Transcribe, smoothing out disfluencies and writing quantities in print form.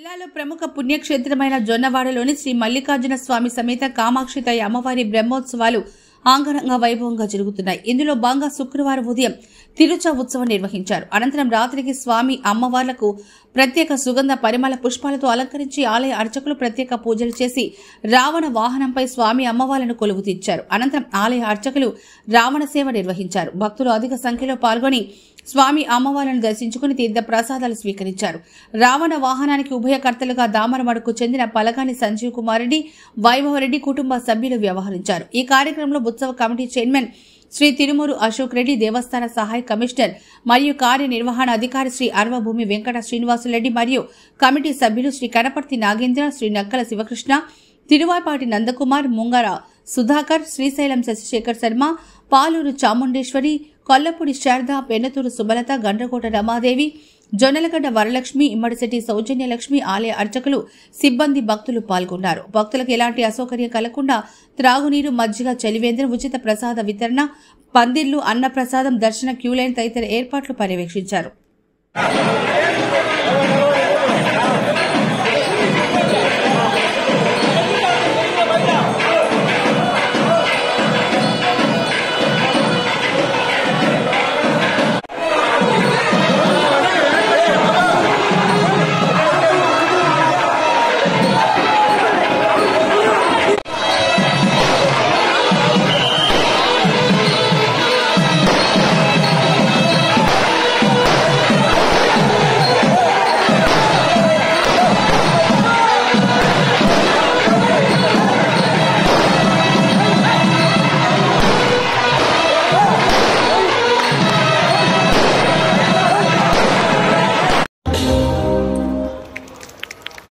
జిల్లాలో ప్రముఖ పుణ్యక్షేత్రమైన జొన్నవాడలోని శ్రీ మల్లికార్జున స్వామి సమేత కామాక్షితయ్య అమ్మవారి బ్రహ్మోత్సవాలు ఆంగరంగ వైభవంగా జరుగుతున్నాయి. ఇందులో భాగంగా శుక్రవారం ఉదయం తిరుచ ఉత్సవం నిర్వహించారు. అనంతరం రాత్రికి స్వామి అమ్మవార్లకు ప్రత్యేక సుగంధ పరిమళ పుష్పాలతో అలంకరించి ఆలయ అర్చకులు ప్రత్యేక పూజలు చేసి రావణ వాహనంపై స్వామి అమ్మవార్లను కొలువు తీర్చారు. అనంతరం ఆలయ అర్చకులు రావణ సేవ నిర్వహించారు. భక్తులు అధిక సంఖ్యలో పాల్గొని స్వామి అమ్మవార్లను దర్శించుకుని తీర్థ ప్రసాదాలు స్వీకరించారు. రావణ వాహనానికి ఉభయకర్తలుగా దామరమడుకు చెందిన పలగాని సంజీవ్ కుమార్ రెడ్డి, వైభవరెడ్డి కుటుంబ సభ్యులు వ్యవహరించారు. ఈ కార్యక్రమంలో ఉత్సవ కమిటీ చైర్మన్ శ్రీ తిరుమూరు అశోక్ రెడ్డి, దేవస్థాన సహాయ కమిషనర్ మరియు కార్యనిర్వహణ అధికారి శ్రీ అర్వభూమి వెంకట శ్రీనివాసులరెడ్డి మరియు కమిటీ సభ్యులు శ్రీ కనపర్తి నాగేంద్ర, శ్రీ నక్కల శివకృష్ణ, తిరువాపాటి నందకుమార్, ముంగర సుధాకర్, శ్రీశైలం శశిశేఖర్ శర్మ, పాలూరు చాముండేశ్వరి, కొల్లపూడి శారద, పెన్నతూరు సుమలత, గండ్రకోట రమాదేవి, జొన్నలగడ్డ వరలక్ష్మి, ఇమ్మడిశెట్టి సౌజన్యలక్ష్మి, ఆలయ అర్చకులు, సిబ్బంది, భక్తులు పాల్గొన్నారు. భక్తులకు ఎలాంటి అసౌకర్యం కలగకుండా త్రాగునీరు, మజ్జిగ, చలివేంద్రం, ఉచిత ప్రసాద వితరణ, పందిర్లు, అన్నప్రసాదం, దర్శన క్యూలైన్ తదితర ఏర్పాట్లు పర్యవేక్షించారు.